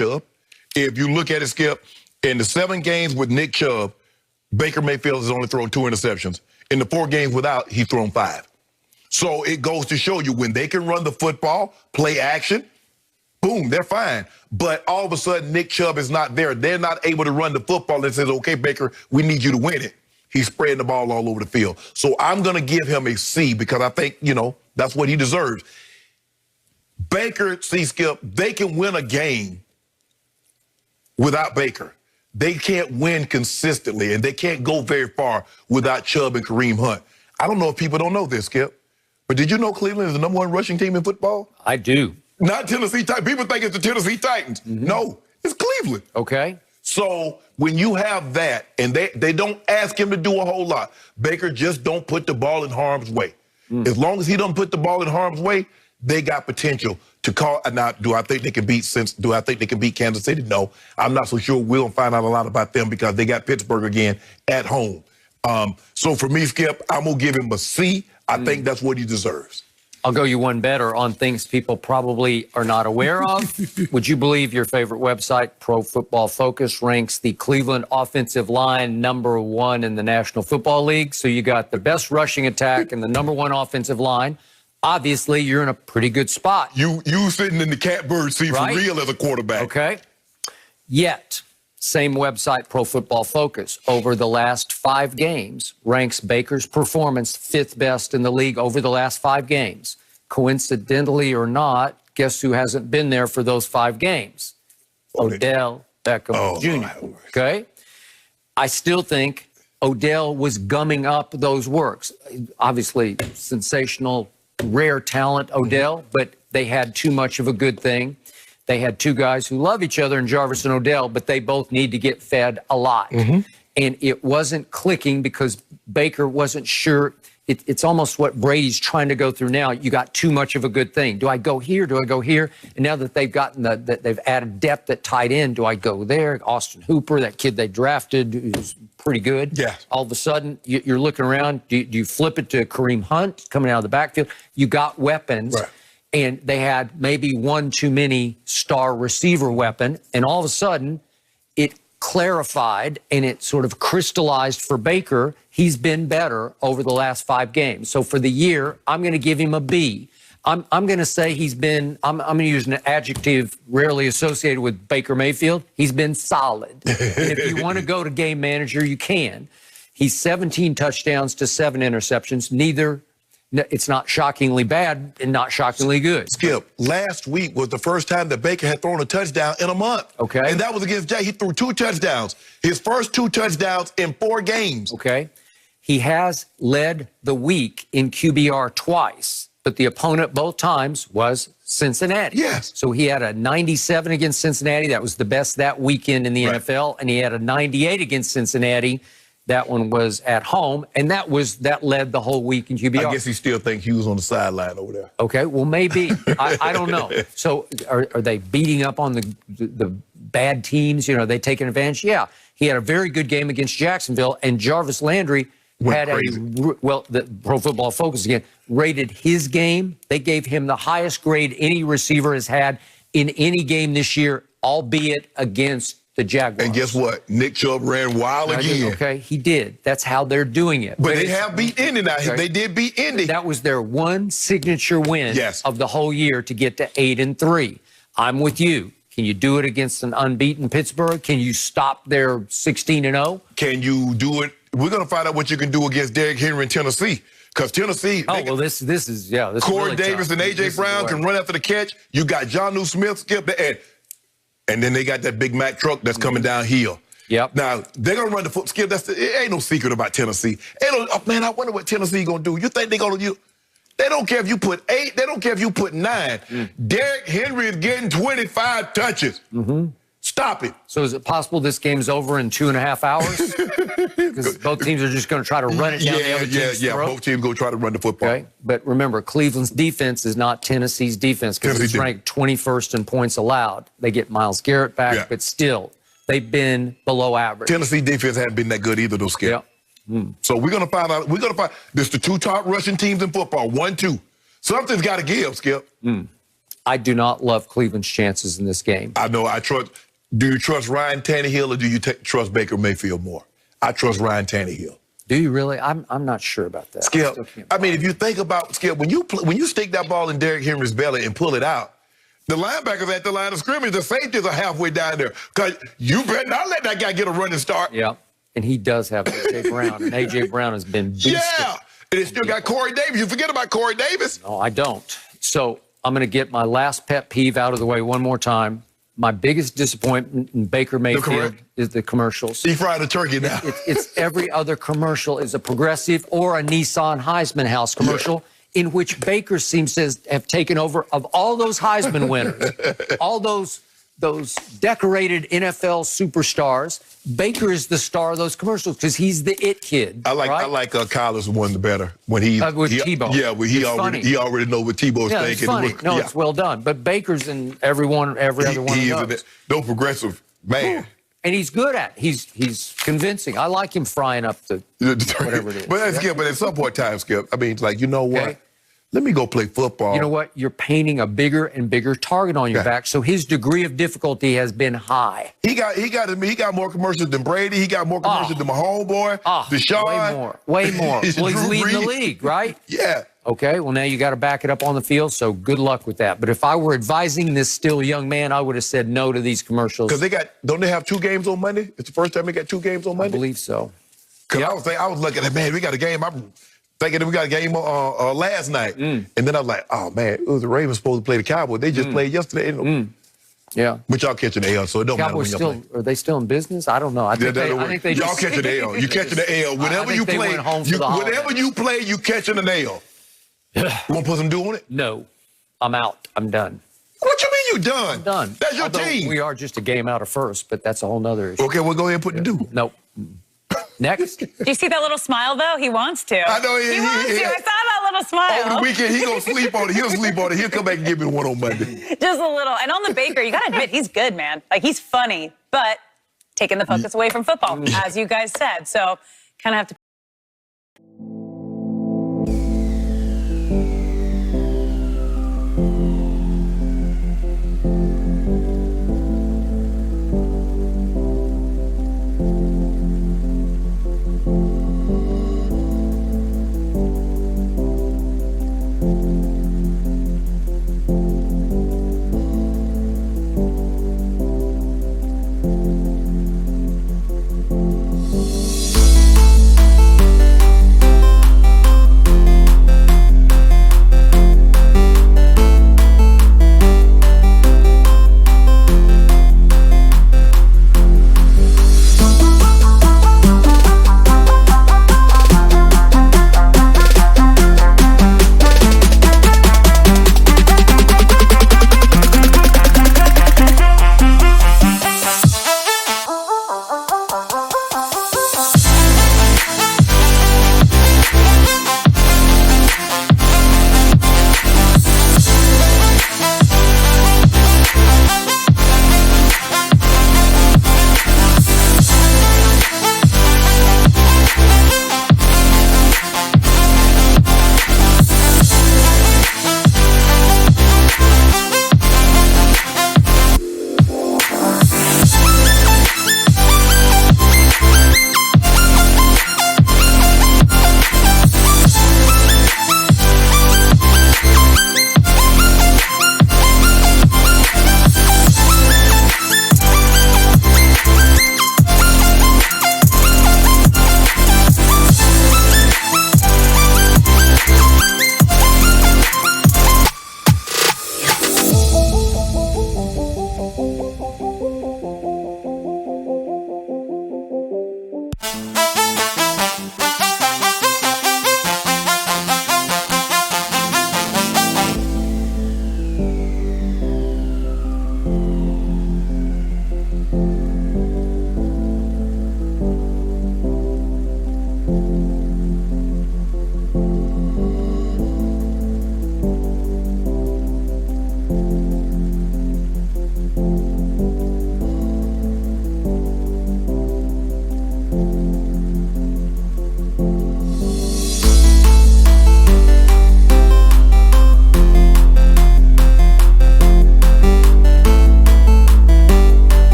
Chubb. If you look at it, Skip, in the 7 games with Nick Chubb, Baker Mayfield has only thrown 2 interceptions. In the 4 games without, he's thrown 5. So it goes to show you when they can run the football, play action, boom, they're fine. But all of a sudden, Nick Chubb is not there. They're not able to run the football and says, okay, Baker, we need you to win it. He's spreading the ball all over the field. So I'm going to give him a C because I think, that's what he deserves. Baker, see, Skip, they can win a game without Baker. They can't win consistently, and they can't go very far without Chubb and Kareem Hunt. I don't know if people don't know this, Skip, but did you know Cleveland is the #1 rushing team in football? I do. Not Tennessee Titans. People think it's the Tennessee Titans. Mm-hmm. No, it's Cleveland. Okay. So when you have that, and they don't ask him to do a whole lot, Baker just don't put the ball in harm's way. As long as he don't put the ball in harm's way, they got potential to call. Now, do I think they can beat Kansas City? No, I'm not so sure. We'll find out a lot about them because they got Pittsburgh again at home. So for me, Skip, I'm gonna give him a C. I think that's what he deserves. I'll go you one better on things people probably are not aware of. Would you believe your favorite website, Pro Football Focus, ranks the Cleveland offensive line #1 in the National Football League? So you got the best rushing attack and the #1 offensive line. Obviously, you're in a pretty good spot. You sitting in the catbird seat for real as a quarterback. Okay. Yet, same website, Pro Football Focus, over the last 5 games, ranks Baker's performance 5th best in the league over the last 5 games. Coincidentally or not, guess who hasn't been there for those 5 games? Odell Beckham Jr. Okay? I still think Odell was gumming up those works. Obviously, sensational, rare talent, Odell, but they had too much of a good thing. They had 2 guys who love each other in Jarvis and Odell, but they both need to get fed a lot. And it wasn't clicking because Baker wasn't sure. It's almost what Brady's trying to go through now. You got too much of a good thing. Do I go here? Do I go here? And now that they've gotten that they've added depth at tight end, do I go there? Austin Hooper, that kid they drafted, who's pretty good. Yeah. All of a sudden, you're looking around. Do you flip it to Kareem Hunt coming out of the backfield? You got weapons. Right. And they had maybe one too many star receiver weapon. And all of a sudden, it clarified and it sort of crystallized for Baker. He's been better over the last 5 games. So for the year, I'm going to give him a B. I'm going to say he's been, I'm going to use an adjective rarely associated with Baker Mayfield. He's been solid. And if you want to go to game manager, you can. He's 17 touchdowns to 7 interceptions. It's not shockingly bad and not shockingly good. Skip, last week was the first time that Baker had thrown a touchdown in a month. Okay. And that was against Jay. He threw 2 touchdowns. His first 2 touchdowns in 4 games. Okay. He has led the week in QBR twice, but the opponent both times was Cincinnati. Yes. So he had a 97 against Cincinnati. That was the best that weekend in the NFL. And he had a 98 against Cincinnati. That one was at home, and that led the whole week in QBR. I guess he still thinks Hughes on the sideline over there. Okay, well, maybe. I don't know. So are they beating up on the bad teams? Are they taking advantage? Yeah. He had a very good game against Jacksonville, and Jarvis Landry had the Pro Football Focus again rated his game. They gave him the highest grade any receiver has had in any game this year, albeit against the Jaguars. And guess what? Nick Chubb ran wild again. Okay, he did. That's how they're doing it. But they have beat Indy now. Okay. They did beat Indy. That was their one signature win of the whole year to get to 8-3. I'm with you. Can you do it against an unbeaten Pittsburgh? Can you stop their 16-0? Can you do it? We're going to find out what you can do against Derrick Henry in Tennessee. Because Tennessee, this is Corey really Davis tough. and A.J. Brown can run after the catch. You got Jonnu Smith, Skip, and then they got that Big Mac truck that's coming downhill. Yep. Now, they're going to run the foot. Skip, it ain't no secret about Tennessee. Man, I wonder what Tennessee going to do. You think they're going to They don't care if you put 8. They don't care if you put 9. Derrick Henry is getting 25 touches. Stop it. So is it possible this game's over in 2.5 hours? Because both teams are just going to try to run it down the other team's throat? Both teams go try to run the football. Okay, but remember, Cleveland's defense is not Tennessee's defense because it's ranked 21st in points allowed. They get Myles Garrett back, but still, they've been below average. Tennessee defense hasn't been that good either, though, Skip. So we're going to find out. This is the 2 top rushing teams in football. 1, 2. Something's got to give, Skip. I do not love Cleveland's chances in this game. I know. Do you trust Ryan Tannehill or do you trust Baker Mayfield more? I trust Ryan Tannehill. Do you really? I'm not sure about that. Skip, I mean, if you think about, Skip, when you stick that ball in Derrick Henry's belly and pull it out, the linebackers at the line of scrimmage, the safeties are halfway down there. Because you better not let that guy get a running start. Yeah, and he does have A.J. Brown, and A.J. Brown has been beasted. Yeah, and it's still got Corey Davis. You forget about Corey Davis? No, I don't. So I'm going to get my last pet peeve out of the way one more time. My biggest disappointment in Baker Mayfield is the commercials. He fried a turkey now. It's every other commercial is a Progressive or a Nissan Heisman House commercial in which Baker seems to have taken over of all those Heisman winners, all those decorated NFL superstars. Baker is the star of those commercials because he's the it kid. I like Kyler's one the better when with Tebow. Yeah, when he already know what Tebow's thinking. It's funny. It's well done. But Baker's in every other one. He is no progressive man. And he's good at it. He's convincing. I like him frying up the whatever it is. But Skip, but at some point in time, Skip, I mean, like, you know what? Okay. Let me go play football. You know what? You're painting a bigger and bigger target on your back, so his degree of difficulty has been high. He got more commercials than Brady. He got more commercials than my homeboy, Deshaun. Way more. Well, he's leading the league, right? Yeah. Okay, well, now you got to back it up on the field, so good luck with that. But if I were advising this still young man, I would have said no to these commercials. Because don't they have 2 games on Monday? It's the first time they got 2 games on Monday? I believe so. Because I was looking at, man, we got a game. I'm thinking we got a game last night. And then I was like, oh, man, it was the Ravens supposed to play the Cowboys. They just played yesterday. Yeah. But y'all catching the L, so it don't matter when y'all play. Are they still in business? I don't know. I think they y'all catching the L. You catching the L. Whenever you play, whenever you play, you catching an L. You want to put some dew on it? No. I'm out. I'm done. What you mean you done? I'm done. That's your team. We are just a game out of first, but that's a whole nother issue. Okay, well, go ahead and put the dew. Nope. Next. Do you see that little smile, though? He wants to. I know he wants to. I saw that little smile. Over the weekend, he going to sleep on it. He'll sleep on it. He'll come back and give me one on Monday. Just a little. And on the Baker, you got to admit, he's good, man. Like, he's funny, but taking the focus away from football, as you guys said. So kind of have to